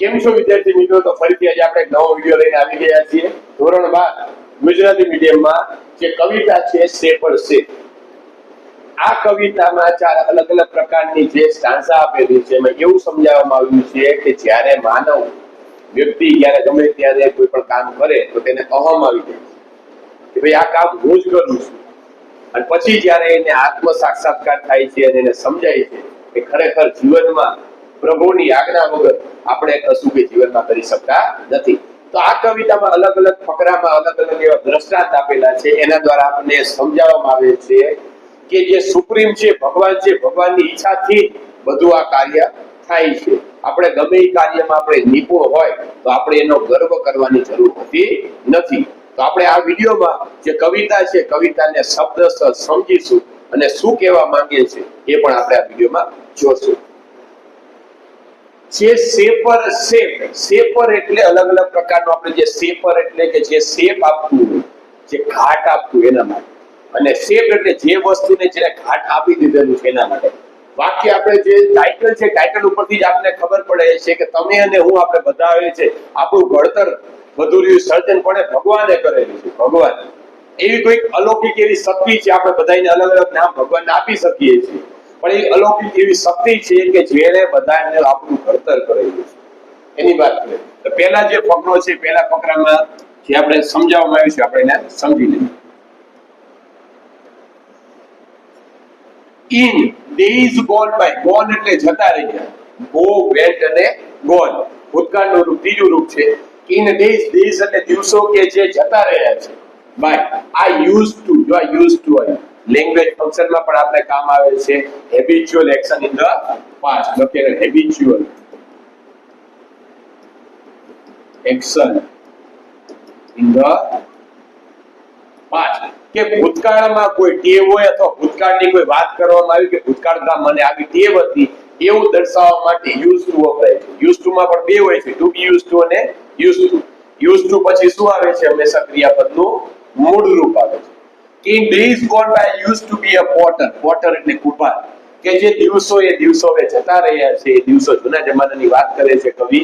કેમ છો વિદ્યાર્થી મિત્રો? તો ફરીથી આજે આપણે એક નવો વિડિયો લઈને આવી ગયા છીએ. ધોરણ 12 ગુજરાતી મીડિયમમાં જે કવિતા છે સે પર સે. આ કવિતામાં ચાર અલગ અલગ પ્રકારની જે સ્ટાન્સા આપેલી છે એમાં એવું સમજાવવામાં આવ્યું છે કે જ્યારે માનવ વ્યક્તિ જ્યારે ગમે ત્યારે કોઈ પણ કામ કરે તો તેને અહમ આવી જાય કે ભાઈ આ કામ હું જ કરું છું. અને પછી જ્યારે એને આત્મ સાક્ષાત્કાર થાય છે અને એને સમજાય છે કે ખરેખર જીવનમાં પ્રભુની આજ્ઞા વગર આપણે કશું કે જીવનમાં કરી શકતા નથી. તો આ કવિતામાં અલગ અલગ ફકરામાં અલગ અલગ એવા દ્રષ્ટાંત આપેલા છે. એના દ્વારા આપણને સમજાવવામાં આવે છે કે જે સુપ્રીમ છે ભગવાન છે, ભગવાનની ઈચ્છાથી બધું આ કાર્ય થાય છે. આપણે ગમે એ કાર્યમાં આપણે નિપુણ હોય તો આપણે એનો ગર્વ કરવાની જરૂર હોતી નથી. તો આપણે આ વિડીયોમાં જે કવિતા છે કવિતાને શબ્દશઃ સમજીશું અને શું કહેવા માંગે છે એ પણ આપણે આ વિડીયોમાં જોશું. જે શેપર શેપર એટલે અલગ અલગ પ્રકારનો આપણે જે શેપર એટલે કે જે શેપ આપતું જે ઘાટ આપતું એના માટે, અને શેપ એટલે જે વસ્તુને જેને ઘાટ આપી દીધેલું છે એના માટે. વાક્ય આપણે જે ટાઇટલ છે ટાઇટલ ઉપરથી જ આપણને ખબર પડે છે કે તમે અને હું આપણે બધા આવે છે આપણું ઘડતર બધું સર્જન પણ ભગવાને કરેલું છે. ભગવાન એવી કોઈક અલૌકિક એવી શક્તિ છે. આપણે બધાને અલગ અલગ નામ ભગવાનને આપી શકીએ છીએ પણ એ અલૌકિક એવી શક્તિ છે કે જેને બધાને આપણું ઘડતર કરેલું છે એની વાત કરીએ તો પહેલા જે ફકરો છે પહેલા ફકરામાં જે આપણે સમજાવવામાં આવ્યું છે આપણે એને સમજી લઈએ. In days gone by, gone એટલે જતા રહ્યા, go went અને gone ભૂતકાળનું રૂપ ત્રીજું રૂપ છે. In days, days એટલે દિવસો કે જે જતા રહ્યા છે. by I used to, જો I used to હોય લેંગ્વેજ ફંક્શનમાં પણ આપણે કામ આવે છે. habitual action in the past લખેલ habitual action in the past કે ભૂતકાળમાં કોઈ ટેવ હોય અથવા ભૂતકાળની કોઈ વાત કરવામાં આવી કે ભૂતકાળમાં મને આવી ટેવ હતી એવું દર્શાવવા માટે યુઝ ટુ વપરાય છે. યુઝ ટુ માં પણ બે હોય છે, ટુ બી યુઝ ટુ અને યુઝ ટુ. યુઝ ટુ પછી શું આવે છે? હંમેશા ક્રિયાપદનું મૂળ રૂપ આવે છે. In days gone by I used to be a potter. potter એટલે કુંભાર કે જે દિવસો એ દિવસો હવે જતા રહ્યા છે. એ દિવસો જૂના જમાનાની વાત કરે છે કવિ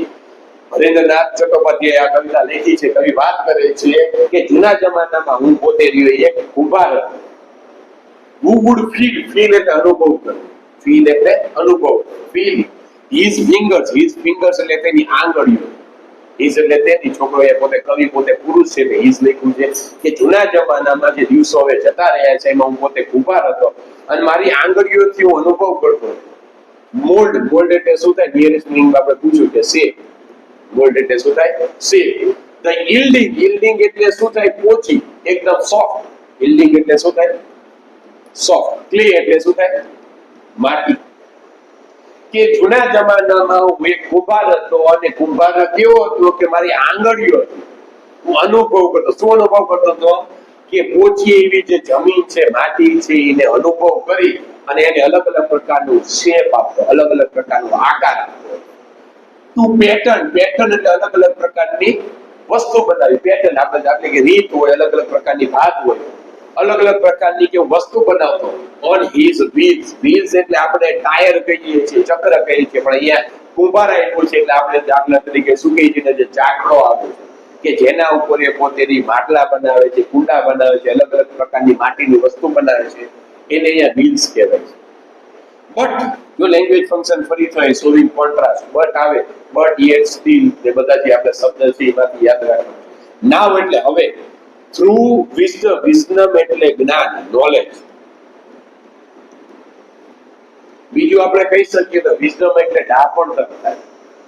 હરેન્દ્રનાથ ચટ્ટોપાધ્યાય આ કવિતા લખી છે. કવિ વાત કરે છે કે જૂના જમાનામાં હું પોતે રહ્યો એક કુંભાર હતો. who would feel એટલે અનુભવ કરવો, feel એટલે અનુભવ, feel his fingers એટલે તેની આંગળીઓ, his એટલે તેની છોકરો એ પોતે કવિ પોતે પુરુષ છે એટલે his લખ્યું છે કે જૂના જમાનામાં જે દિવસો હવે જતા રહ્યા છે એમાં હું પોતે કુંભાર હતો અને મારી આંગળીઓથી હું અનુભવ કરતો હતો. મોલ્ડ એટલે શું થાય? નિયરેસ્ટ મિનિંગ આપણે પૂછ્યું કે શેપ. મોલ્ડ એટલે શું થાય? શેપ. ધ yielding એટલે શું થાય? પોચી, એકદમ સોફ્ટ. yielding એટલે શું થાય? સોફ્ટ. ક્લે એટલે શું થાય? માટી. કે જૂના જમાનામાં હું એક કુંભાર હતો અને કુંભાર કેવો હતો કે મારી આંગળીઓ હતી હું અનુભવ કરતો. શું અનુભવ કરતો હતો? કે પોચી એવી જે જમીન છે માટી છે એને અનુભવ કરી અને એને અલગ અલગ પ્રકારનું શેપ આપતો, અલગ અલગ પ્રકારનો આકાર આપતો. ટુ પેટર્ન એટલે અલગ અલગ પ્રકારની વસ્તુ બનાવી. પેટર્ન આપણે દાખલા કે રીત હોય, અલગ અલગ પ્રકારની ભાત હોય, અલગ અલગ પ્રકારની કે વસ્તુ બનાવતો. ઓન હિઝ વ્હીલ્સ એટલે આપણે ટાયર કહીએ છીએ, ચક્ર કહીએ છીએ, પણ અહીંયા કુંભાર આપ્યું છે એટલે આપણે દાખલા તરીકે શું કહીએ છીએ? જે ચાકડો આવે છે કે જેના ઉપર એ પોતેની માટલા બનાવે છે, કુંડા બનાવે છે, અલગ અલગ પ્રકારની માટીની વસ્તુ બનાવે છે એને અહીંયા વ્હીલ્સ કહેવાય છે. બટ જો લેંગ્વેજ ફંક્શન ફરી થાય શોવિંગ કોન્ટ્રાસ્ટ બટ આવે, બટ યેટ સ્ટીલ એ બધા જે આપણે શબ્દ છે એમાંથી યાદ રાખો. નાવ એટલે હવે. થ્રુ વિઝડમ એટલે જ્ઞાન, નોલેજ. બીજું આપણે કહી શકીએ તો વિઝડમ એટલે ડાપણ થાય.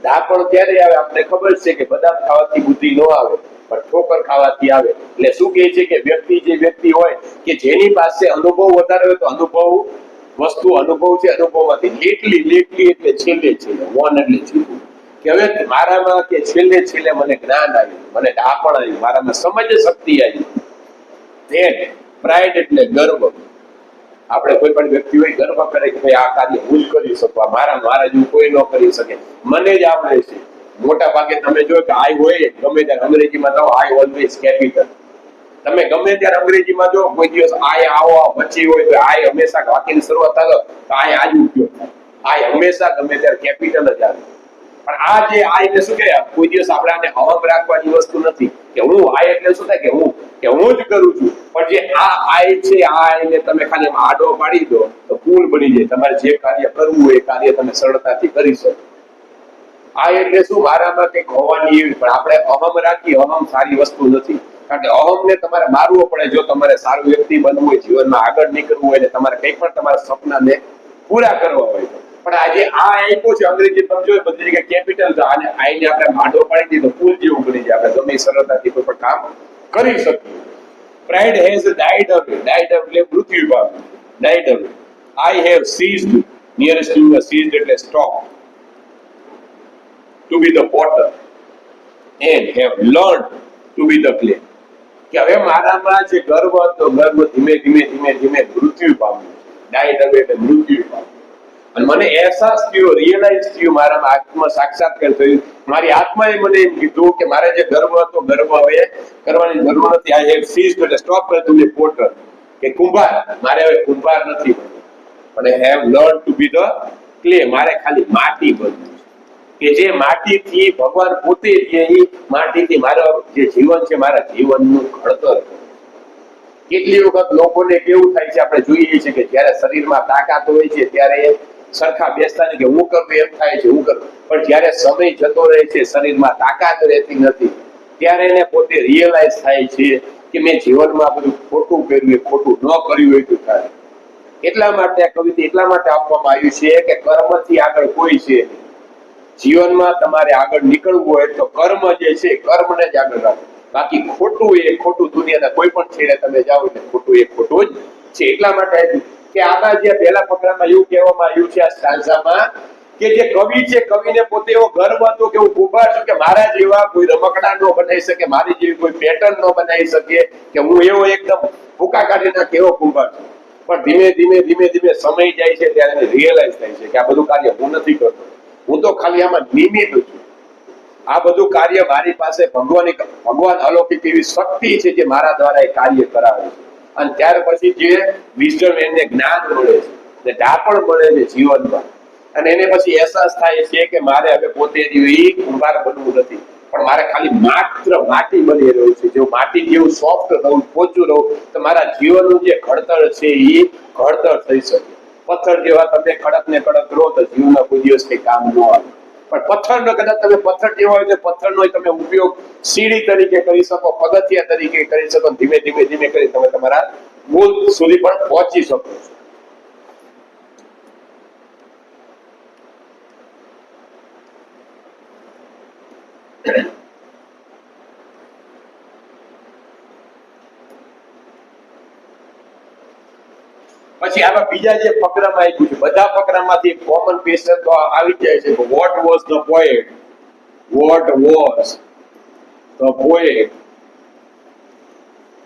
ડાપણ ત્યારે આવે? આપણે ખબર છે કે બદામ ખાવાથી બુદ્ધિ ન આવે પણ ઠોકર ખાવાથી આવે. એટલે શું કહે છે કે વ્યક્તિ હોય કે જેની પાસે અનુભવ વધારે હોય તો અનુભવ વસ્તુ અનુભવ છે, અનુભવમાંથી લેટલી એટલે છેલ્લે વન એટલે છેલ્લું કે હવે મારામાં કે છેલ્લે મને જ્ઞાન આવ્યું, મને ડાપણ આવ્યું, મારામાં સમજ શક્તિ આવી. ધેટ પ્રાઇડ એટલે ગર્વ. આપણે કોઈ પણ વ્યક્તિ હોય ગર્વ કરે કે ભાઈ આ કાર્ય હું જ કરી શકું, મારા જેવું કોઈ ન કરી શકે, મને જ આવડે છે. મોટા ભાગે તમે જો કે આઈ હોય ગમે ત્યારે અંગ્રેજીમાં તો આઈ ઓલવેઝ કેપિટલ. તમે ગમે ત્યારે અંગ્રેજીમાં જો કોઈ દિવસ આય આવો વચ્ચે હોય તો આય હંમેશા વાક્યની શરૂઆત થાય તો આય આજ ઉપયોગ થાય. આય હંમેશા ગમે ત્યારે કેપિટલ જ આવે. પણ આ જે આ એટલે શું કે કોઈ દિવસ આપણે આને અહમ રાખવાની વસ્તુ નથી કે હું આ એટલે શું થાય કે હું જ કરું છું, પણ જે આ આઈ છે આ આઈને તમે ખાલી આડો પાડી દો તો પુલ બની જાય, તમારે જે કાર્ય કરવું હોય એ કાર્ય તમે સરળતાથી કરી શકો. આ એટલે શું મારામાં કંઈક હોવાની એવી, પણ આપણે અહમ રાખી, અહમ સારી વસ્તુ નથી. કારણ કે અહમને તમારે મારવો પડે જો તમારે સારું વ્યક્તિ બનવું હોય, જીવનમાં આગળ નીકળવું હોય, તમારે કંઈ પણ તમારા સપનાને પૂરા કરવા હોય. પણ આજે આ આપ્યો છે અંગ્રેજી તમે જોઈ બધી જગ્યાએ કેપિટલ છે, આને આઈને આપણે માંડો પાડી દીધો પુલ જેવું બની જાય, આપણે ગમે સરળતાથી કોઈ પણ કામ કરી શકીએ. Pride has died away. Died away એટલે મૃત્યુ પામ્યું. Died away. I have ceased. Nearest to a ceased એટલે stop. To be the potter and have learned to be the clay. કે હવે મારામાં જે ગર્વ હતો, ગર્વ ધીમે ધીમે ધીમે ધીમે મૃત્યુ પામ્યું. Died away એટલે મૃત્યુ પામ્યું. અને મને અહેસાસ થયો, રિયલાઇઝ થયું, મારામાં આત્મ સાક્ષાત્કાર થયું. મારી આત્માએ મને એમ કીધું કે મારે જે ગર્વ હતો, ગર્વ હવે કરવાની જરૂર નથી. આઈ હેવ સીઝ્ડ એટલે સ્ટોપ કરી દીધું. પોટર કે કુંભાર, મારે હવે કુંભાર નથી બનવું, પણ have learn to be the clay, મારે ખાલી માટી બનવું કે જે માટીથી ભગવાન પોતે છે, એ માટીથી મારો જે જીવન છે મારા જીવનનું ઘડતર. કેટલી વખત લોકોને કેવું થાય છે, આપણે જોઈએ છીએ કે જ્યારે શરીરમાં તાકાત હોય છે ત્યારે સરખા બેસતા નથી કે હું કરું એમ થાય છે, હું કરું, પણ જ્યારે સમય જતો રહે છે, શરીરમાં તાકાત રહેતી નથી, ત્યારે એને પોતે રિયલાઇઝ થાય છે કે મેં જીવનમાં બધું ખોટું કર્યું, ખોટું ન કર્યું હોય તો થાય. એટલા માટે આ કવિતા એટલા માટે આપવામાં આવ્યું છે કે કર્મથી આગળ કોઈ છે. જીવનમાં તમારે આગળ નીકળવું હોય તો કર્મ જે છે કર્મને જ આગળ રાખો, બાકી ખોટું એ ખોટું, દુનિયાના કોઈ પણ છેડે તમે જાઓ એટલે ખોટું એ ખોટું જ છે. એટલા માટે કે આના જે પહેલા ફકરામાં એવું કહેવામાં આવ્યું છે આ સ્ટાન્ઝામાં કે જે કવિ છે, કવિને પોતે એવો ગર્વ હતો કે હું કુંભાર છું, કે મારા જેવા કોઈ રમકડા ન બનાવી શકે, મારી જેવી કોઈ પેટર્ન ન બનાવી શકે, કે હું એવો એકદમ ભૂકા કાઢી નાખે એવો કુંભાર છું. પણ ધીમે ધીમે ધીમે ધીમે સમય જાય છે ત્યારે રિયલાઇઝ થાય છે કે આ બધું કાર્ય હું નથી કરતો, હું તો ખાલી આમાં નિમિત્ત છું. આ બધું કાર્ય મારી પાસે ભગવાન અલૌકિક એવી શક્તિ છે જે મારા દ્વારા એ કાર્ય કરાવે છે. અને ત્યાર પછી જે વિઝડમ એને જ્ઞાન મળે છે, ને ડાપણ મળે છે જીવનમાં, અને એને પછી અહેસાસ થાય છે કે મારે હવે પોતે કુંભાર બનવું નથી, પણ મારે ખાલી માત્ર માટી બની રહ્યું છે. જો માટી જેવું સોફ્ટ રહું, પોચું રહું, તો મારા જીવનનું જે ઘડતર છે એ ઘડતર થઈ શકે. પથ્થર જેવા તમે કડક ને કડક રહો તો જીવનમાં કોઈ દિવસ કઈ કામ ન આવે, પણ પથ્થરનો કદાચ તમે પથ્થર જેવો હોય તો પથ્થરનો તમે ઉપયોગ સીડી તરીકે કરી શકો, પગથિયા તરીકે કરી શકો, ધીમે ધીમે ધીમે કરી તમે તમારા મૂળ સુધી પણ પહોંચી શકો છો. પછી આમાં બીજા જે ફકરામાં આવ્યું છે, બધા ફકરામાંથી કોમન ક્વેશ્ચન તો આવી જાય છે કે what was the poet, what was the poet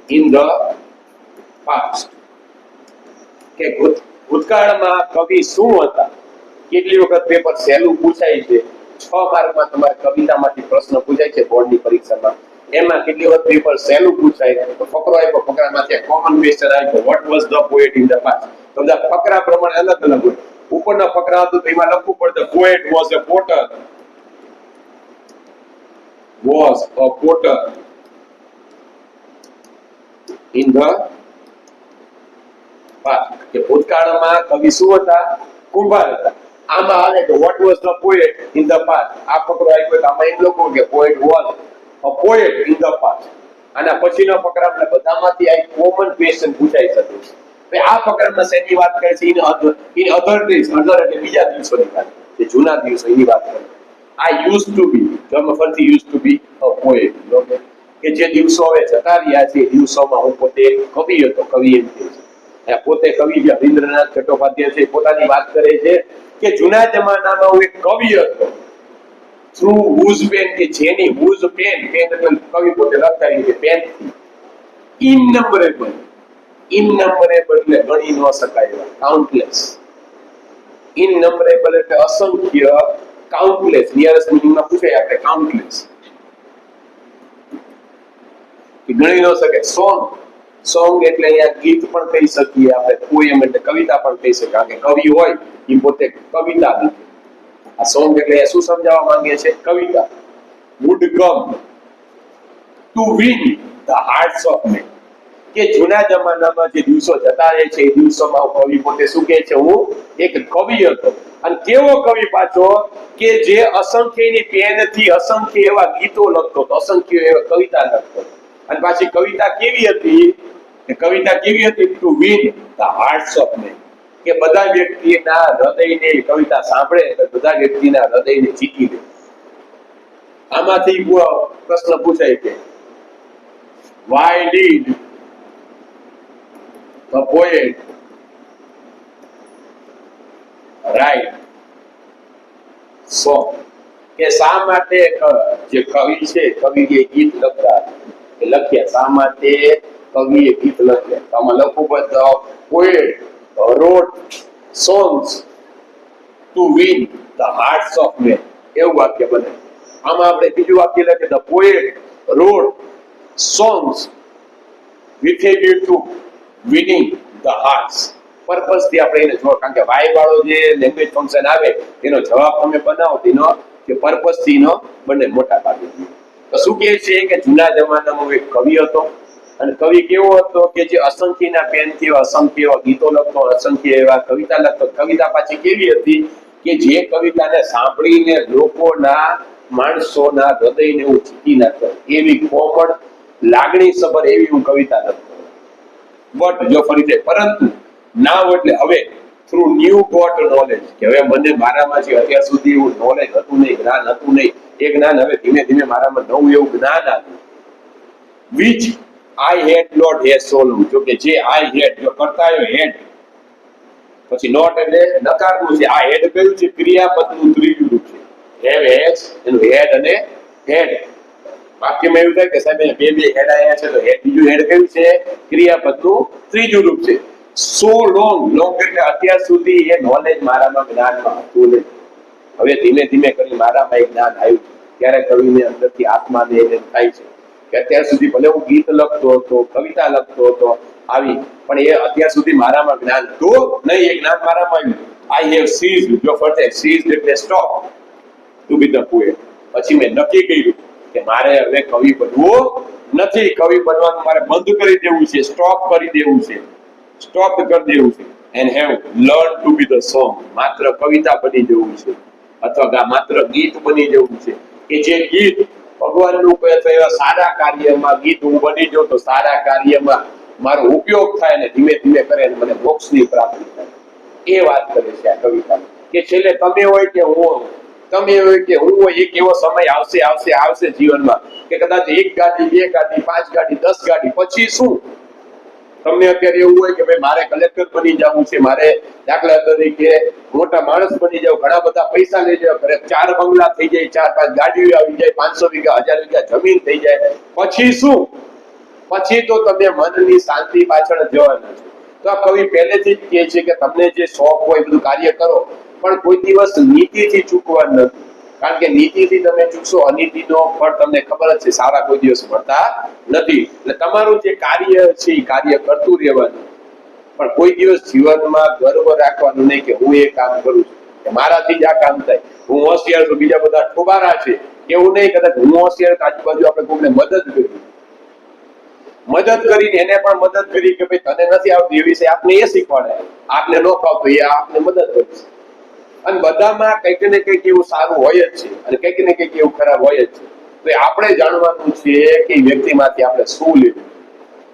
in the past, કે ભૂતકાળમાં કવિ શું હતા. કેટલી વખત પેપર સહેલું પૂછાય છે, 6 માર્કમાં તમારે કવિતામાંથી પ્રશ્ન પૂછાય છે બોર્ડની પરીક્ષામાં, એમાં કેટલી વખત પેપર સહેલું પૂછાય તો ફકરો આપ્યો, ફકરામાંથી કોમન ક્વેશ્ચન આપ્યો what was the poet in the past. તો બધા ફકરા પ્રમાણે અલગ અલગ હોય. ઉપરના ફકરા હતું તો એમાં લખવું પડે poet was a potter, was a potter in the past, કે ભૂતકાળમાં કવિ શું હતા, કુંભાર હતા. આમાં આવે તો what was the poet in the past, આ ફકરો આપ્યો તો આમાં એમ લખવું કે poet was a poet in the past. આના પછીના ફકરામાં બધામાંથી આ કોમન ક્વેશ્ચન પૂછાઈ શકે છે. આ ફકરામાં શેની વાત કરે છે, ઇન અધર ડેઝ, અધર એટલે બીજા દિવસોની વાત, જે જૂના દિવસો એની વાત કરે. આ યુઝ ટુ બી, તમે ફરીથી use to be a poet, okay, કે જે દિવસો હવે જતા રહ્યા છે એ દિવસોમાં હું પોતે કવિ હતો, કવિ એમ કહે છે. પોતે કવિ જે રવિન્દ્રનાથ ચટ્ટોપાધ્યાય છે પોતાની વાત કરે છે કે જૂના જમાનામાં હું એક કવિ હતો, થ્રુ હુઝ પેન, કે જેની હુઝ પેન, પેન એટલે કવિ પોતે લખતા કે પેન થી ઇનનંબરેબલ, ઇનનંબરેબલ એટલે ગણી ન શકાય એવા, કાઉન્ટલેસ. ઇનનંબરેબલ એટલે અસંખ્ય, કાઉન્ટલેસ નિયરેસ્ટ મીનિંગમાં પૂછાય આપણે કાઉન્ટલેસ, કે ગણી ન શકે. સોંગ, સોંગ એટલે અહીંયા ગીત પણ કહી શકીએ આપણે, પોએમ એટલે કવિતા પણ કહી શકીએ, કારણ કે કવિ હોય એ પોતે કવિતા લખે. આ સોંગ એટલે શું સમજાવવા માંગે છે? કવિતા. would come to win the hearts of men. કે જૂના જમાનામાં જે દિવસો જતા રહે છે એ દિવસોમાં કવિ પોતે શું કહે છે? હું એક કવિ હતો. અને કેવો કવિ પાછો? કે જે અસંખ્યની પેનથી અસંખ્ય એવા ગીતો લખતો હતો, અસંખ્ય એવા કવિતા લખતો. અને પાછી કવિતા કેવી હતી? કવિતા કેવી હતી? To win the hearts of men. કે બધા વ્યક્તિના હૃદયને કવિતા સાંભળે તો બધા વ્યક્તિના હૃદયને જીતી લે. આમાંથી પ્રશ્ન પૂછાય કે why did the poet write song? કે શા માટે જે કવિ છે, કવિએ ગીત લખ્યા, શા માટે કવિએ ગીત લખ્યા? આમાં લખવું પડે poet wrote songs to win the hearts of men. એવું વાક્ય બને. આમાં આપણે બીજું વાક્ય લખીએ the poet wrote songs with a view to winning the hearts. Purpose થી આપણે એને જો, કારણ કે વાય વાળો જે લેંગ્વેજ ફંક્શન આવે એનો જવાબ તમે બનાવો તેનો કે પર્પસ થી નો બને મોટા ભાગે. તો શું કહે છે કે જૂના જમાનામાં એક કવિ હતો. અને કવિ કેવો હતો? કે જે અસંખ્યના પેનથી અસંખ્ય એવા ગીતો લખતો, અસંખ્ય એવા કવિતા લખતો. કવિતા પાછી કેવી હતી? કે જે કવિતાને સાંભળીને લોકોના, માણસોના હૃદયને હું જીતી નાખતો, એવી કોમળ લાગણી સબર એવી હું કવિતા લખતો. બટ જો ફરી પરંતુ નાવ એટલે હવે થ્રુ ન્યુ ગોટ નોલેજ, કે હવે મને મારામાં જે અત્યાર સુધી એવું નોલેજ હતું નહીં, જ્ઞાન હતું નહીં, એ જ્ઞાન હવે ધીમે ધીમે મારામાં નવું એવું જ્ઞાન આવ્યું. which I had not yet solved. જો કે જે I had, જો કર્તાયો had, પછી નોટ એટલે નકારવું છે. આ હેડ કયું છે? ક્રિયાપદનું ત્રીજું રૂપ છે. have, has, એનું હેડ અને હેડ. વાક્યમાં એવું થાય કે સાહેબ બે બે હેડ આયા છે, તો હેડ બીજું હેડ કયું છે? ક્રિયાપદનું ત્રીજું રૂપ છે. સો લોંગ, લોંગ એટલે અત્યાર સુધી એ નોલેજ મારામાં, જ્ઞાનમાં હતું નહીં. હવે ધીમે ધીમે કરી મારામાં એ જ્ઞાન આવ્યું. ત્યારે કવિને અંદરથી આત્માને એને થાય છે કે અત્યાર સુધી ભલે હું ગીત લખતો હતો, કવિતા લખતો હતો, આવી, પણ એ અત્યાર સુધી મારામાં જ્ઞાન તો નહીં, એ જ્ઞાન મારામાં આવ્યું. આઈ હેવ સીઝડ, જો ફરતે સીઝડ એટલે stop to be the poet. પછી મેં નક્કી કર્યું કે મારે હવે કવિ બનવું નથી. કવિ બનવાનું મારે બંધ કરી દેવું છે, સ્ટોપ કરી દેવું છે, સ્ટોપ કરી દેવું છે. And have learn to be the song. માત્ર કવિતા બની જવું છે, અથવા માત્ર ગીત બની જવું છે. કે જે ગીત ભગવાનનું કહે તો એવા સારા કાર્યમાં ગીત હું બની જાઉં, તો સારા કાર્યમાં મારો ઉપયોગ થાય ને ધીમે ધીમે કરે અને મને મોક્ષની પ્રાપ્તિ થાય. એ વાત કરે છે આ કવિતા. કે છેલ્લે તમે હોય કે હું, તમે હોય કે હું હોય, એક એવો સમય આવશે આવશે આવશે જીવનમાં કે કદાચ એક ગાડી, બે ગાડી, 5 ગાડી, 10 ગાડી, પછી શું? તમને અત્યારે એવું હોય કે ભાઈ મારે કલેક્ટર બની જવું છે, મારે દાખલા તરીકે મોટા માણસ બની જાવ, ઘણા બધા પૈસા લઈ જાવ, ઘરે 4 બંગલા થઈ જાય, 4-5 ગાડીઓ આવી જાય, 500 વીઘા 1000 વીઘા જમીન થઈ જાય, પછી શું? પછી તો તમે મનની શાંતિ પાછળ જવાના છો. તો આ કવિ પહેલેથી જ કહે છે કે તમને જે શોખ હોય બધું કાર્ય કરો, પણ કોઈ દિવસ નીતિથી ચૂકવાનું નથી. કારણ કે નીતિથી તમે ચૂકશો, અનીતિનો ફળ તમને ખબર જ છે, સારા કોઈ દિવસ મળતા નથી. એટલે તમારું જે કાર્ય છે એ કાર્ય કરતું રહેવાનું, પણ કોઈ દિવસ જીવનમાં ગર્વ રાખવાનું નહીં કે હું એ કામ કરું છું, કે મારાથી જ આ કામ થાય, હું હોશિયાર છું, બીજા બધા ઠોબારા છે, એવું નહીં. કદાચ હું હોશિયાર, આજુબાજુ આપણે કોઈને મદદ કરીને એને પણ મદદ કરી કે ભાઈ તને નથી આવતું એ વિશે આપને એ શીખવાડે, આપને ન ફાવતું એ આપને મદદ કરીશ. અને બધામાં કંઈક ને કંઈક એવું સારું હોય જ છે અને કંઈક ને કંઈક એવું ખરાબ હોય જ છે. તો આપણે જાણવાનું છે કે વ્યક્તિમાંથી આપણે શું લેવું.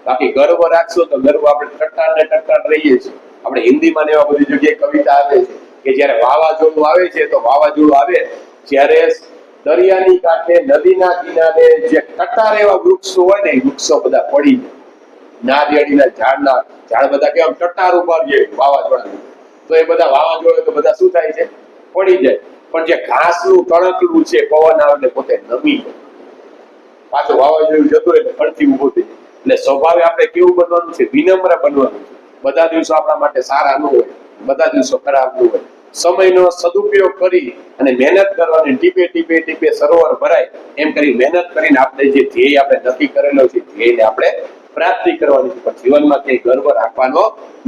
બાકી ગર્વ રાખશો તો ગર્વ આપણે ટટ્ટાર રહીએ છીએ. આપણે હિન્દીમાં ને એવા બધી જગ્યાએ કવિતા આવે છે કે જ્યારે વાવાઝોડું આવે છે, તો વાવાઝોડું આવે જ્યારે દરિયાની કાંઠે, નદીના કિનારે જે ટટ્ટાર એવા વૃક્ષો હોય ને, એ વૃક્ષો બધા પડી જાય. નારિયેળીના ઝાડ બધા કેવા ટટ્ટાર ઉપર જાય વાવાઝોડા, તો એ બધા વાવાઝોડા તો બધા શું થાય છે? પડી જાય. પણ જે ઘાસનું તણકલું છે, પવન આવે એટલે પોતે નમી જાય, પાછું વાવાઝોડું જતું એટલે ફરતી ઉભો થઈ જાય. એટલે સ્વભાવે આપણે કેવું બનવાનું છે? વિનમ્ર બનવાનું છે. બધા દિવસો આપણા માટે સારા ન હોય, બધા દિવસો ખરાબ ન હોય. સમયનો સદુપયોગ કરી અને મહેનત કરવાની, ટીપે ટીપે ટીપે સરોવર ભરાય, એમ કરી મહેનત કરીને આપણે જે ધ્યેય આપણે નક્કી કરેલો છે, ધ્યેયને આપણે પ્રાપ્તિ કરવાની છે. પણ જીવનમાં કંઈ ગર્વ રાખવાનો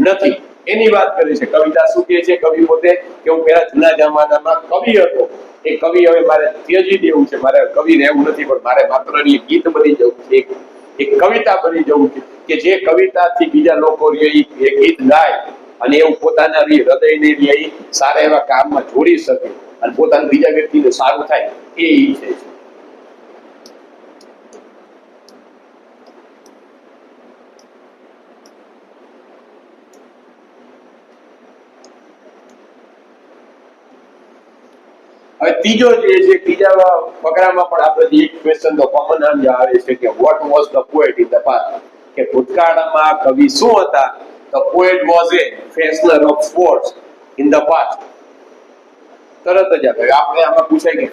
નથી. એની વાત કરી છે. કવિતા શું કહે છે? કવિ પોતે કે હું પહેલા જૂના જમાનામાં કવિ હતો, એ કવિ હવે મારે ત્યજી દેવું છે, મારે કવિ રહેવું નથી, પણ મારે માત્ર ગીત બની જવું છે, એક કવિતા બની જવું છે, કે જે કવિતાથી બીજા લોકો એ ગીત ગાય અને એવું પોતાના હૃદયને સારા એવા કામમાં જોડી શકે અને પોતાનું બીજા વ્યક્તિને સારું થાય, એ ઈચ્છે છે. હવે ત્રીજો જે છે, ત્રીજા ફકરામાં પણ આપણે એક ક્વેશ્ચન તો કોમન આવે છે કે what was the poet in the past, કે ભૂતકાળમાં કવિ શું હતા? The poet was a fashioner of sports in the past. તરત જ આપણે આમાં પૂછાય કે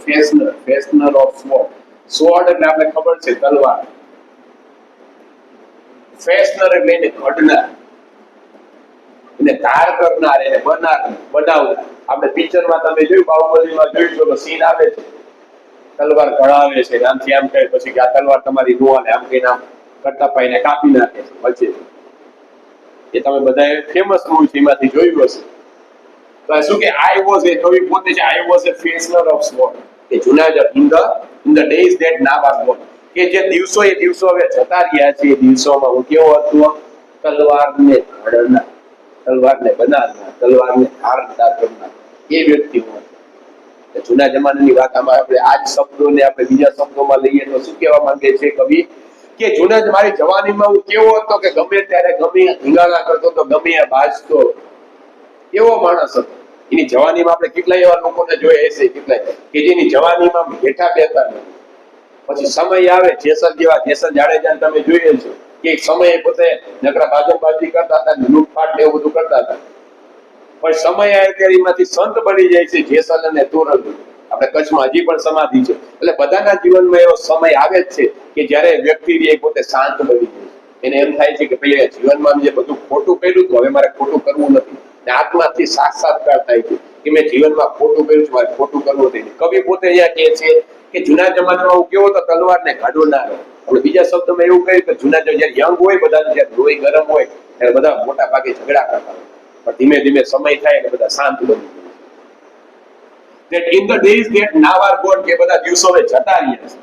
ફેશનર ઓફ સ્પોર્ટ, સ્વોર્ડ એટલે આપણે ખબર છે તલવાર, ફેશનર એટલે એને ઘડનાર, એને ધાર કરનાર, એને બનાવનાર. આપણે પિક્ચરમાં તમે જોયું, બાહુબલીમાં જોયું છો, સીન આવે છે, તલવાર ઘડાવે છે, આમથી આમ કહે, પછી કે આ તલવાર તમારી નો હાલે, આમ કહીને આમ કરતા પાઈને કાપી નાખે છે વચ્ચે. એ તમે બધા ફેમસ મૂવી છે એમાંથી જોયું હશે. તો શું કે આઈ વોઝ એ કવિ પોતે છે, I was a fashioner of sport, કે જૂના in the days that now are gone, કે જે દિવસો એ દિવસો હવે જતા રહ્યા છે, એ દિવસોમાં હું કેવો હતો? તલવારને ઘડનાર, તલવારને બનાવનાર, તલવારને ધારદાર કરનાર, એ વ્યક્તિ હું હતો. જૂના જમાનાની વાત આમાં આપણે આ જ શબ્દોને આપણે બીજા શબ્દોમાં લઈએ તો શું કહેવા માંગે છે કવિ? કે જૂના મારી જવાનીમાં હું કેવો હતો? કે ગમે ત્યારે ગમે હિંગાણા કરતો તો, ગમે બાજતો, એવો માણસ હતો. એની જવાનીમાં આપણે કેટલાય એવા લોકોને જોયા હશે, કેટલાય કે જેની જવાનીમાં બેઠા બેઠા નથી. પછી સમય આવે, જેસલ જાડેજા તમે જોઈએ છો કે સમયે પોતે નકરા બાજુબાજી કરતા હતા, લૂંટફાટ ને એવું બધું કરતા હતા, પણ સમય આવે ત્યારે એમાંથી સંત બની જાય છે, જેસલ અને તુરંત. આપણે કચ્છમાં હજી પણ સમાધિ છે. એટલે બધાના જીવનમાં એવો સમય આવે જ છે કે જ્યારે વ્યક્તિ પોતે શાંત બની જાય, એને એમ થાય છે કે ભાઈ જીવનમાં જે બધું ખોટું કર્યું હતું, હવે મારે ખોટું કરવું નથી. આત્માથી સાક્ષાત્કાર થાય છે કે મેં જીવનમાં ખોટું કર્યું છે, મારે ખોટું કરવું નથી. કવિ પોતે અહીંયા કહે છે કે જૂના જમાનામાં હું કેવો તો તલવારને ઘડનાર. આપણે બીજા શબ્દમાં એવું કહ્યું કે જૂના જયારે યંગ હોય, બધા જયારે લોહી ગરમ હોય ત્યારે બધા મોટા ભાગે ઝઘડા કરતા હોય, પણ ધીમે ધીમે સમય થાય એટલે બધા શાંત બની જાય. That in the days that now are gone, કે બધા દિવસો હવે જતા રહ્યા છે,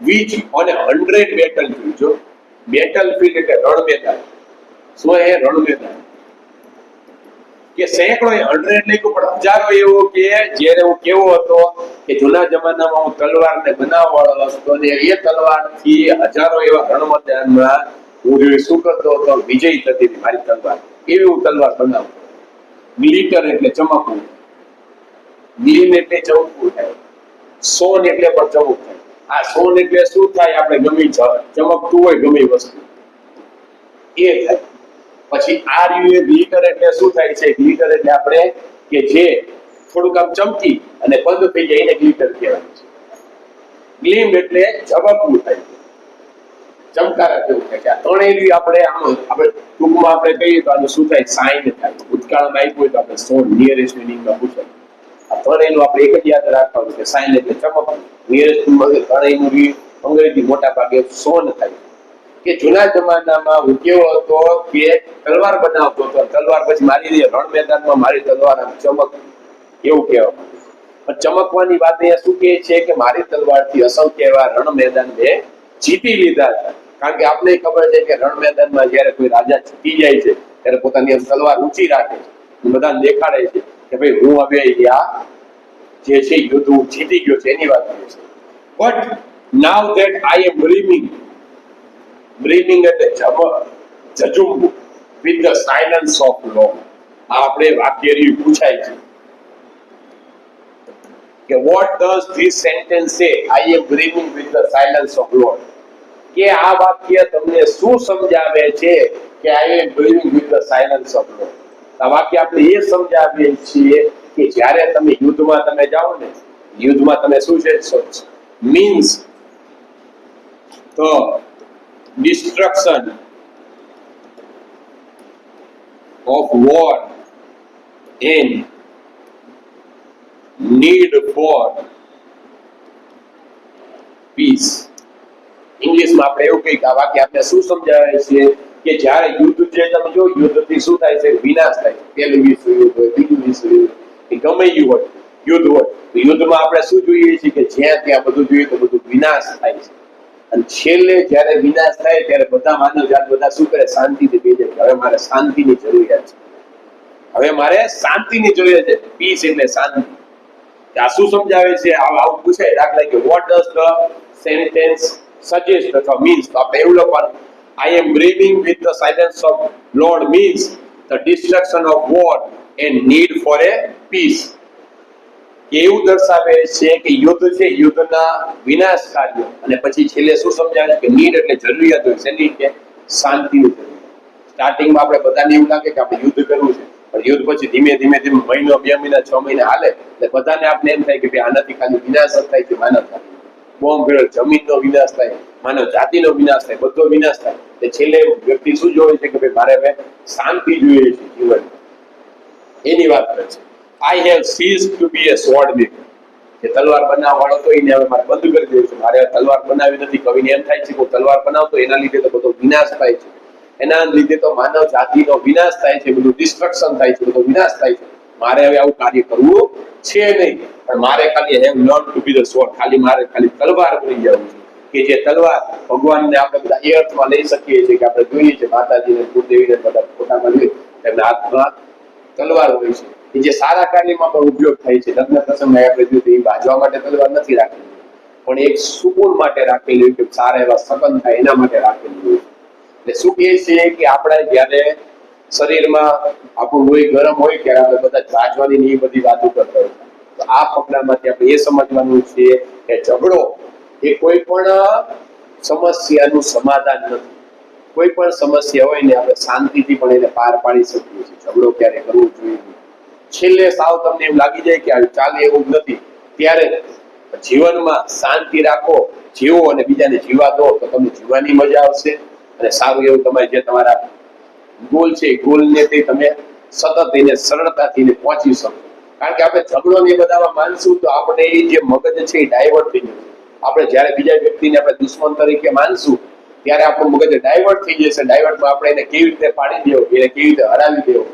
which on a 100 battlefield, જો બેટલફીલ્ડ એટલે રણ મેદાન, શું એ રણ મેદાન, કે સેંકડો 100 લખ્યું પણ હજારો એવો કે જ્યારે હું કેવો હતો કે જૂના જમાનામાં હું તલવારને બનાવવાળો હતો, અને એ તલવારથી હજારો એવા રણ મેદાનમાં હું શું કરતો હતો? વિજય થતી હતી મારી તલવાર, એવી હું તલવાર બનાવતો. ગ્લિટર એટલે ચમકવું, ગ્લીમ એટલે ચમકવું થાય, સોન એટલે પણ ચમક થાય. આ સોન એટલે શું થાય? આપણે ગમે ચમકતું હોય ગમે વસ્તુ એ થાય. પછી આર યુ એ ગ્લિટર એટલે શું થાય છે? ગ્લિટર એટલે આપણે કે જે થોડુંક આમ ચમકી અને બંધ થઈ જાય એને ગ્લિટર કહેવાય છે. ગ્લીમ એટલે ચમકવું થાય, ચમકારા જેવું થાય. આ ત્રણેય આપણે આપણે ટૂંકમાં આપણે કહીએ તો આનું શું થાય? સાઇન થાય. ભૂતકાળમાં આપ્યું હોય તો આપણે સોન નિયરેસ્ટ મિનિંગમાં પૂછાય. આ ત્રણેયનું આપણે એક જ યાદ રાખવાનું કે સાઇન એટલે ચમકવું, નિયરેસ્ટ ત્રણેયનું અંગ્રેજી મોટા ભાગે સોન થાય. કે જૂના જમાનામાં હું કેવો હતો કે તલવાર બનાવતો હતો, તલવાર પછી મારી રણ મેદાનમાં મારી તલવાર આમ ચમક, એવું કહેવામાં. પણ ચમકવાની વાત અહીંયા શું કહે છે કે મારી તલવારથી અસંખ્ય એવા રણ મેદાન મેં જીતી લીધા હતા. કારણ કે આપણે ખબર છે કે રણ મેદાનમાં જયારે કોઈ રાજા જીતી જાય છે ત્યારે પોતાની તલવાર ઊંચી રાખે છે, બધાને દેખાડે છે કે ભાઈ હું હવે આ જે છે યુદ્ધ હું જીતી ગયો છે, એની વાત કરે છે. બટ નાઉ ધેટ આઈ એમ બ્રીમિંગ એટલે જજુમવું વિથ ધ સાયલન્સ ઓફ લો. આપણે વાક્ય પૂછાય છે કે what does this sentence say? I am breathing with the silence of Lord. કે આ વાક્ય તમને શું સમજાવે છે કે I am breathing with the silence of Lord? આ વાક્ય આપણે એ સમજાવીએ છીએ કે જ્યારે તમે યુદ્ધમાં તમે જાઓ ને, યુદ્ધમાં તમે શું છે? Means the destruction of war and need for peace. ઇંગ્લિશમાં આપણે એવું કહીએ કે આ વાક્ય આપણે શું સમજાવે છે કે જ્યારે યુદ્ધ જે તમે જો યુદ્ધથી શું થાય છે? વિનાશ થાય છે. પહેલું વિશ્વયુદ્ધ હોય, બીજું વિશ્વયુદ્ધ, કે ગમે એવું હોય યુદ્ધ હોય, તો યુદ્ધમાં આપણે શું જોઈએ છીએ કે જ્યાં ત્યાં બધું જોઈએ તો બધું વિનાશ થાય છે. અને છેલ્લે જ્યારે વિનાશ થાય ત્યારે બધા માનવ જાત બધા શું કરે? શાંતિથી બેસે કે હવે મારે શાંતિની જરૂરિયાત છે, હવે મારે શાંતિની જરૂરિયાત છે. પીસ એટલે શાંતિ. આ શું સમજાવે છે? આવું પૂછાય દાખલા કે what does the sentence suggest અથવા મીન્સ, તો આપણે એવું લખવાનું I am grieving with the silence of Lord means the destruction of war and need for a peace. એવું દર્શાવે છે કે યુદ્ધ છે, યુદ્ધના વિનાશ કાર્ય, અને પછી છેલ્લે શું સમજાવે છે કે નીડ એટલે જરૂરિયાત હોય છે, કે શાંતિની જરૂરિયાત. સ્ટાર્ટિંગમાં આપણે બધાને એવું લાગે કે આપણે યુદ્ધ કરવું છે, પણ યુદ્ધ પછી ધીમે ધીમે ધીમે મહિનો, 2 મહિના, 6 મહિના હાલે એટલે બધાને આપણે એમ થાય કે ભાઈ આનાથી ખાલી વિનાશ જ થાય છે, માનવ જાતિ બોમ્બ ભેળો, જમીનનો વિનાશ થાય, માનવ જાતિનો વિનાશ થાય, બધો વિનાશ થાય. એટલે છેલ્લે વ્યક્તિ શું જોવે છે કે ભાઈ મારે હવે શાંતિ જોઈએ છે જીવન, એની વાત કરે છે. I have ceased to be a sword maker. કે તલવાર બનાવવા વાળો તો એને હવે મારે બંધ કરી દેવું છે, મારે તલવાર બનાવી નથી. કવિને એમ થાય છે કે તલવાર બનાવતો એના લીધે તો બધો વિનાશ થાય છે, એના લીધે તો માનવ જાતિનો વિનાશ થાય છે, બધું ડિસ્ટ્રક્શન થાય છે, બધો વિનાશ થાય છે. મારે હવે આવું કાર્ય કરવું છે નહીં, પણ મારે ખાલી have learn to be the sword, ખાલી મારે ખાલી તલવાર બની જવું છે. કે જે તલવાર ભગવાનને આપણે બધા એ અર્થમાં લઈ શકીએ છીએ કે આપણે જોઈએ છીએ માતાજીને, કુળદેવીને બધા ફોટામાં જોઈએ તેમના હાથમાં તલવાર હોય છે, કે જે સારા કાર્યમાં પણ ઉપયોગ થાય છે. લગ્ન પ્રસંગમાં આપણે જોઈએ એ બાજવા માટે તલવાર નથી રાખેલી, પણ એક સુકૂન માટે રાખેલી હોય, કે સારા એવા સગન થાય એના માટે રાખેલી હોય. એટલે શું કહે છે કે આપણે જ્યારે શરીરમાં આપણું લોહી ગરમ હોય ત્યારે આપણે બધા જાજવાની એ બધી વાતો કરતા હોય. તો આ ફકરામાંથી આપણે એ સમજવાનું છે કે ઝઘડો એ કોઈ પણ સમસ્યાનું સમાધાન નથી. કોઈ પણ સમસ્યા હોય ને આપણે શાંતિથી પણ એને પાર પાડી શકીએ છીએ. ઝઘડો ક્યારે કરવો જોઈએ? છેલ્લે સાવ તમને એમ લાગી જાય કે આ ચાલે એવું નથી, ત્યારે જીવનમાં શાંતિ રાખો, જીવો અને બીજાને જીવા દો, તો તમને જીવવાની મજા આવશે અને સારું એવું તમારે જે તમારા ગોલ છે એ ગોલને તમે સતત એને સરળતાથી પહોંચી શકો. કારણ કે આપણે ઝઘડો ને બધામાં માનશું તો આપણે એ જે મગજ છે એ ડાયવર્ટ થઈ જશે. આપણે જ્યારે બીજા વ્યક્તિને આપણે દુશ્મન તરીકે માનશું ત્યારે આપણું મગજ ડાયવર્ટ થઈ જશે. ડાયવર્ટમાં આપણે એને કેવી રીતે પાડી દેવો, એને કેવી રીતે હરાવી દેવો,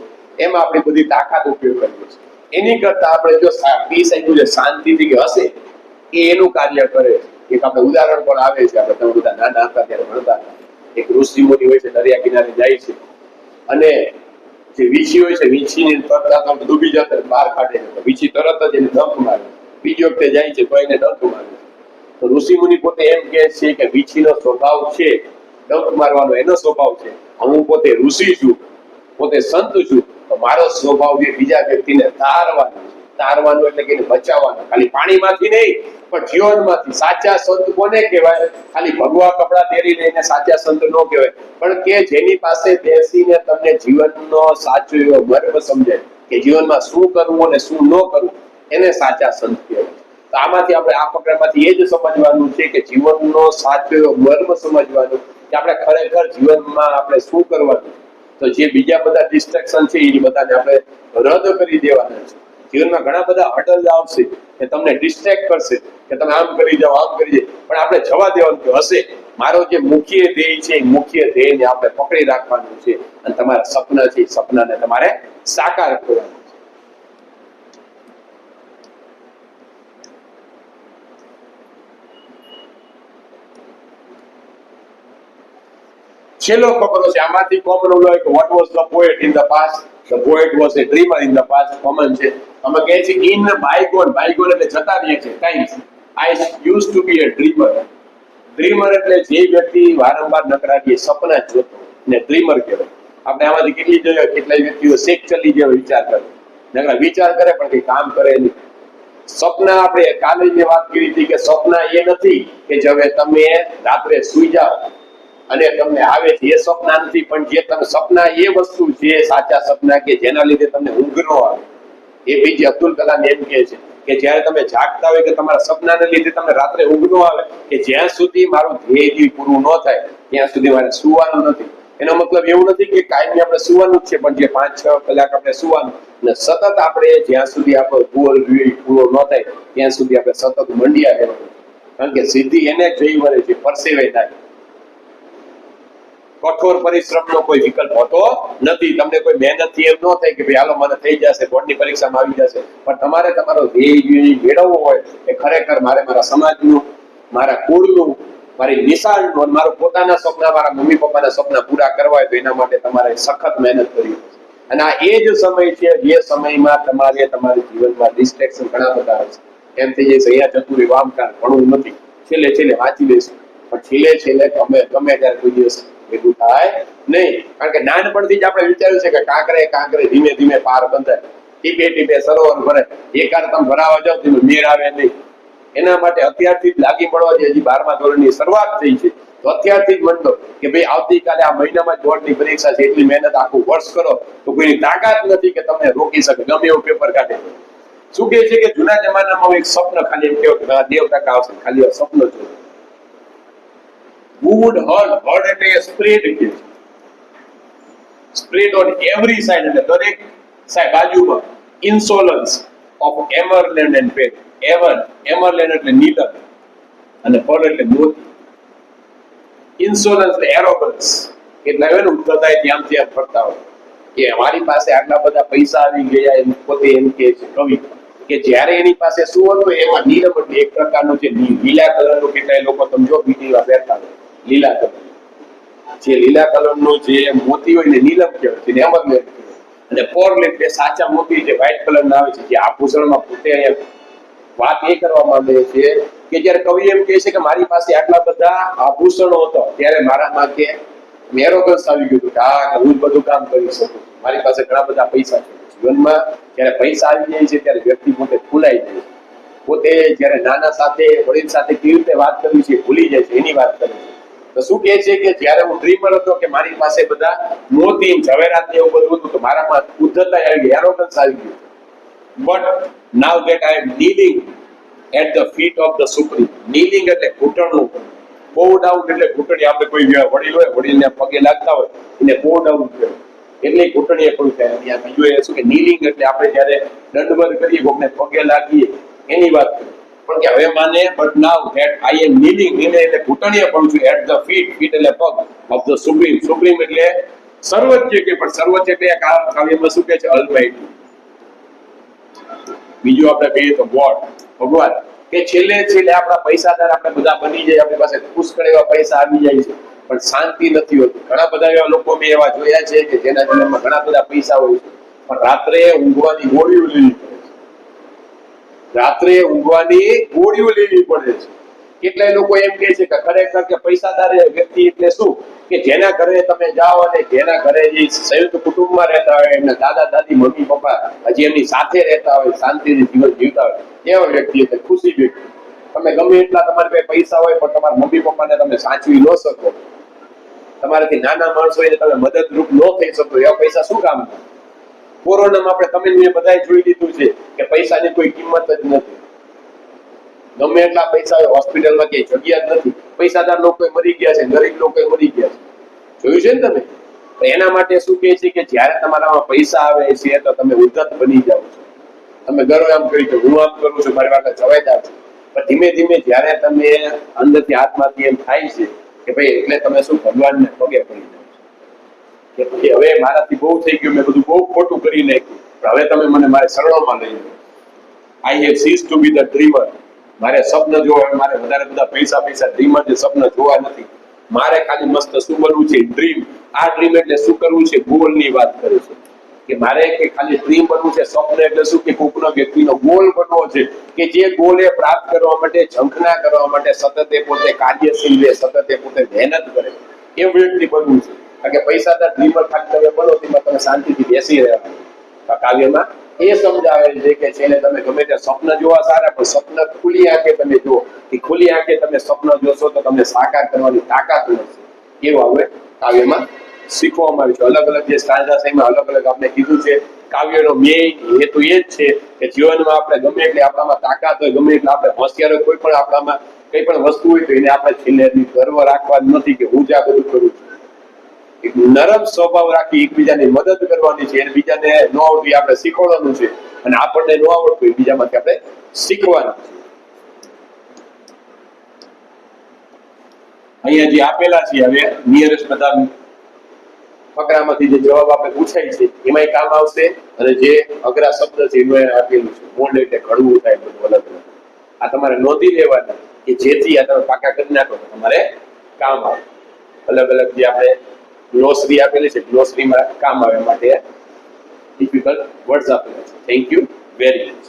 એમાં આપણી બધી તાકાત ઉપયોગ કરીએ છીએ. એની કરતા આપણે જો પીસ આપ્યું છે, શાંતિથી કે હશે, એ એનું કાર્ય કરે. એક આપણે ઉદાહરણ પણ આવે છે, આપણે તમે બધા નાના હતા ત્યારે ભણતા હતા. એક ઋષિ મુનિ હોય છે, દરિયા કિનારે જાય છે, અને જે વીછી હોય છે, વીછીને તરત ડૂબી જતા બહાર કાઢે, વીછી તરત જ એને ડંખ મારે. બીજી વખતે જાય છે તો એને ડંખ મારે. તો ઋષિ મુનિ પોતે એમ કહે છે કે વીછીનો સ્વભાવ છે ડંખ મારવાનો, એનો સ્વભાવ છે. હું પોતે ઋષિ છું, પોતે સંત છું, તો મારો સ્વભાવ એ બીજા વ્યક્તિને તારવાનો છે. તારવાનું એટલે કે બચાવવાનું, ખાલી પાણીમાંથી નહીં પણ જીવનમાંથી. સાચા સંત કોને કહેવાય? ખાલી ભગવા કપડા પહેરીને એને સાચા સંત ન કહેવાય, પણ કે જેની પાસે બેસીને તમને જીવનનો સાચો એવો મર્મ સમજાય કે જીવનમાં શું કરવું અને શું ન કરવું, એને સાચા સંત કહેવાય. તો આમાંથી આપણે આ પ્રકારમાંથી એ જ સમજવાનું છે કે જીવનનો સાચો એવો મર્મ સમજવાનું કે આપણે ખરેખર જીવનમાં આપણે શું કરવાનું. તો જે બીજા બધા ડિસ્ટ્રેક્શન છે એ બધાને આપણે રદ કરી દેવાના છે. જીવનમાં ઘણા બધા હર્ડલ આવશે કે તમને ડિસ્ટ્રેક્ટ કરશે કે તમે આમ કરી જાઓ, આમ કરી જાઓ, પણ આપણે જવા દેવાનું કે હશે. મારો જે મુખ્ય ધ્યેય છે એ મુખ્ય ધ્યેયને આપણે પકડી રાખવાનું છે, અને તમારા સપના છે એ સપનાને તમારે સાકાર કરવાનું છે. છેલ્લો ફકરો છે આમાંથી કોમન હોય કે what was the poet in the past? The poet was a dreamer in the past. Common છે. અમે કહે છે ઇન બાયગોન, બાયગોન એટલે જતા રહે છે times, I use to be a dreamer. Dreamer એટલે જે વ્યક્તિ વારંવાર નકરાવી સપના જોતો ને ડ્રીમર કહેવાય. આપણે આમાંથી કેટલી જોઈએ કેટલા વ્યક્તિઓ સેક્ચ્યુઅલી જેવો વિચાર કરે, નકરા વિચાર કરે પણ કઈ કામ કરે નહીં. સપના આપણે કાલે જે વાત કરી હતી કે સપના એ નથી કે જે હવે તમે રાત્રે સુઈ જાઓ અને તમને આવે છે એ સપના નથી, પણ જે તમે સપના એ વસ્તુ છે સાચા સપના કે જેના લીધે તમને ઊંઘ ન આવે. એપીજે અબ્દુલ કલામ એમ કહે છે કે જ્યારે તમે જાગતા હોય કે તમારા સપનાને લીધે તમને રાત્રે ઊંઘ ન આવે, કે જ્યાં સુધી મારું ધ્યેય પૂરું ન થાય ત્યાં સુધી મારે સુવાનું નથી. એનો મતલબ એવું નથી કે કાયમી આપણે સુવાનું જ છે, પણ જે 5-6 કલાક આપણે સુવાનું, અને સતત આપણે જ્યાં સુધી આપણો ગોલ પૂરો ન થાય ત્યાં સુધી આપણે સતત મંડ્યા રહેવાનું. કારણ કે સિદ્ધિ એને જઈ વળે છે પરસેવે થાય. કઠોર પરિશ્રમનો કોઈ વિકલ્પ હોતો નથી. તમને કોઈ મહેનતથી એમ ન થાય કે ભાઈ હાલો મને થઈ જશે, બોર્ડની પરીક્ષામાં આવી જશે. પણ તમારે તમારો ધ્યેય મેળવવો હોય એ ખરેખર મારે મારા સમાજનું, મારા કુળનું, મારી નિશાળનું, મારું પોતાના સપના, મારા મમ્મી પપ્પાના સપના પૂરા કરવા હોય તો એના માટે તમારે સખત મહેનત કરવી પડશે. અને આ એ જ સમય છે જે સમયમાં તમારે તમારા જીવનમાં ડિસ્ટ્રેક્શન ઘણા બધા હશે. એમ થઈ જશે અહીંયા જતું રહ્યું, આમ કામ ભણવું નથી, છેલ્લે છેલ્લે વાંચી લઈશું. પણ છેલ્લે ગમે ત્યારે કોઈ દિવસ ભેગું થાય નહીં. કારણ કે નાનપણથી જ આપણે વિચાર્યું છે કે કાંકરે ધીમે ધીમે પાર બંધાય, ટીપે ટીપે સરોવર ભરે. એકાદ તમે ભરાવા જાવ તો મેળ આવે નહીં. એના માટે અત્યારથી જ લાગી પડવા જે હજી 12મા ધોરણની શરૂઆત થઈ છે તો અત્યારથી જ મંડો કે ભાઈ આવતીકાલે આ મહિનામાં જ બોર્ડની પરીક્ષા છે, એટલી મહેનત આખું વર્ષ કરો તો કોઈની તાકાત નથી કે તમને રોકી શકે, ગમે એવું પેપર કાઢે. શું કહે છે કે જૂના જમાનામાં એક સ્વપ્ન ખાલી એમ કહેવાય કે 90% આવશે, ખાલી આ સ્વપ્ન છે. Who would hurt એટલે સ્પ્રેડ કે સ્પ્રેડ ઓન એવરી સાઇડ, એટલે દરેક સાઈડ બાજુમાં ઇન્સોલન્સ ઓફ એમરલેન્ડ એન્ડ પેટ. એમરલેન્ડ એટલે નીલમ અને પેલ એટલે મોતી. ઇન્સોલન્સ એટલે એરોગન્સ, એટલે હવે ઉદ્ધતાય ત્યાં ત્યાં ફરતા હોય કે અમારી પાસે આટલા બધા પૈસા આવી ગયા. એમ પોતે એમ કે છે કવિ કે જ્યારે એની પાસે શું હતું એમાં નીલમ એટલે એક પ્રકારનું જે લીલા કલરનું, કેટલાય લોકો તમે જો બીડીમાં પહેરતા હોય લીલા કલર, જે લીલા કલરનું જે મોતી હોય ને નીલમ કહેવાય છે, એમરલેન્ડ. અને પેર્લ એટલે સાચા મોતી જે વ્હાઇટ કલરના આવે છે, જે આભૂષણમાં ફૂટે. અહીંયા વાત એ કરવા માંગે છે કે જ્યારે કવિ એમ કહે છે કે મારી પાસે આટલા બધા આભૂષણો હતા ત્યારે મારામાં કે એરોગન્સ આવી ગયું કે હા હું બધું કામ કરી શકું, મારી પાસે ઘણા બધા પૈસા છે. જીવનમાં જ્યારે પૈસા આવી જાય છે ત્યારે વ્યક્તિ પોતે ભૂલાઈ જાય છે. પોતે જ્યારે નાના સાથે, વડીલ સાથે કેવી રીતે વાત કરવી છે ભૂલી જાય છે, એની વાત કરે છે. તો શું કહે છે કે જ્યારે હું ડ્રીમર હતો કે મારી પાસે બધા મોતી, ઝવેરાત ને એવું બધું હતું તો મારામાં ઉદ્ધતતા આવી ગઈ, એરોગન્સ આવી ગયું. But now that I am kneeling at the feet of the Supreme, kneeling એટલે ઘૂંટણનું, bow down એટલે ઘૂંટણી. આપણે કોઈ વડીલ હોય, વડીલને પગે લાગતા હોય એને bow down કહેવાય, એટલે ઘૂંટણીએ પડવું થાય. અહીંયા બીજું એ શું કે kneeling એટલે આપણે જ્યારે દંડવત કરીએ, કોકને પગે લાગીએ એની વાત કરીએ. પણ કે હવે માને but now that I am kneeling એટલે ઘૂંટણીએ પડું છું at the feet એટલે પગ of the Supreme. Supreme એટલે સર્વોચ્ચ કે, પણ સર્વોચ્ચ એટલે કાવ્યમાં શું કહે છે? Almighty. બીજું આપણે કહીએ તો ગોડ, ભગવાન. કે છેલ્લે આપણા પૈસાદાર આપણે બધા બની જાય, આપણી પાસે પુષ્કળ એવા પૈસા આવી જાય છે પણ શાંતિ નથી હોતી. ઘણા બધા એવા લોકો મેં એવા જોયા છે કે જેના જીવનમાં ઘણા બધા પૈસા હોય છે પણ રાત્રે ઊંઘવાની ગોળીઓ લેવી પડે છે. રાત્રે ઊંઘવાની ગોળીઓ લેવી પડે છે. કેટલાય લોકો એમ કહે છે કે ખરેખર કે પૈસાદાર વ્યક્તિ એટલે શું કે જેના ઘરે તમે જાઓ અને જેના ઘરે જે સંયુક્ત કુટુંબમાં રહેતા હોય, એમના દાદા દાદી મમ્મી પપ્પા હજી એમની સાથે રહેતા હોય, શાંતિથી જીવન જીવતા હોય, એવા વ્યક્તિ એટલે ખુશી વ્યક્તિ. તમે ગમે એટલા તમારી પાસે પૈસા હોય પણ તમારા મમ્મી પપ્પાને તમે સાચવી ન શકો, તમારાથી નાના માણસો એને તમે મદદરૂપ ન થઈ શકો, એવા પૈસા શું કામ? કોરોનામાં આપણે તમે બધાએ જોઈ લીધું છે કે પૈસાની કોઈ કિંમત જ નથી. ગમે એટલા પૈસા હોય, હોસ્પિટલમાં ક્યાંય જગ્યા જ નથી. પૈસાદાર લોકો મરી ગયા છે, ગરીબ લોકો મરી ગયા છે, જોયું છે ને તમે? એના માટે શું કહે છે કે જ્યારે તમારામાં પૈસા આવે છે તો તમે ઉદ્ધત બની જાઓ છો. તમે ગર્વ એમ કરી કે હું આમ કરું છું, મારી પાસે જવાબદાર છે. પણ ધીમે ધીમે જ્યારે તમે અંદરથી આત્માથી એમ થાય છે કે ભાઈ એટલે તમે શું ભગવાનને પગે પડી જાઓ છો કે પછી હવે મારાથી બહુ થઈ ગયું, મેં બધું બહુ ખોટું કરી નાખ્યું, પણ હવે તમે મને મારે શરણોમાં લઈ જાઓ. I have ceased to be the dreamer. મારે સ્વપ્ન જોવા, મારે વધારે બધા પૈસા ડ્રીમર જે સ્વપ્ન જોવા નથી. મારે ખાલી મસ્ત શું બનવું છે? ડ્રીમ. આ ડ્રીમ એટલે શું કરવું છે? ગોલની વાત કરે છે કે મારે કે ખાલી ડ્રીમ બનવું છે. સ્વપ્ન એટલે શું કે કોકનો વ્યક્તિનો ગોલ બનવો છે કે જે ગોલે પ્રાપ્ત કરવા માટે, ઝંખના કરવા માટે સતત એ પોતે કાર્યશીલ રહે, સતત એ પોતે મહેનત કરે, એ વ્યક્તિ બનવું છે. કારણ કે પૈસાદાર ડ્રીમર ખાલી તમે બનો તેમાં તમે શાંતિથી બેસી રહ્યા. કાવ્યમાં એ સમજાવે છે કે છેલ્લે તમે ગમે તે સ્વપ્ન જોવા સારા, પણ સ્વપ્ન ખુલ્લી આંખે તમે જુઓ. કે ખુલ્લી આંખે તમે સ્વપ્ન જોશો તો તમને સાકાર કરવાની તાકાત મળશે. એવું હવે કાવ્યમાં શીખવામાં આવ્યું છે. અલગ અલગ જે સ્ટાન્ઝા છે એમાં અલગ અલગ આપણે કીધું છે. કાવ્યનો મેઇન હેતુ એ જ છે કે જીવનમાં આપણે ગમે એટલે આપણામાં તાકાત હોય, ગમે એટલે આપણે હોશિયાર હોય, કોઈ પણ આપણામાં કઈ પણ વસ્તુ હોય તો એને આપણે છેલ્લે ગર્વ રાખવાનું નથી કે હું જ આ બધું કરું છું. એક નરમ સ્વભાવ રાખી એકબીજાની મદદ કરવાની છે, બીજાને ન આવડતું આપણે શીખવાડવાનું છે, અને આપણને ન આવડતું એ બીજામાંથી આપણે શીખવાનું છે. અહીંયા જે આપેલા છે હવે નિયરેસ્ટ બધા ફકરામાંથી જે જવાબ આપણે પૂછાય છે એમાંય કામ આવશે, અને જે અઘરા શબ્દ છે એમાં આપેલું છે મોડ એટલે ઘડવું થાય બધું અલગ અલગ. આ તમારે નોંધી લેવાના કે જેથી આ તમે પાકા કરી નાખો તો તમારે કામ આવે. અલગ અલગ જે આપણે ગ્લોસરી આપેલી છે ગ્લોસરીમાં કામ આવે માટે ડિફિકલ્ટ વર્ડ્સ આપેલા છે. Thank you very much.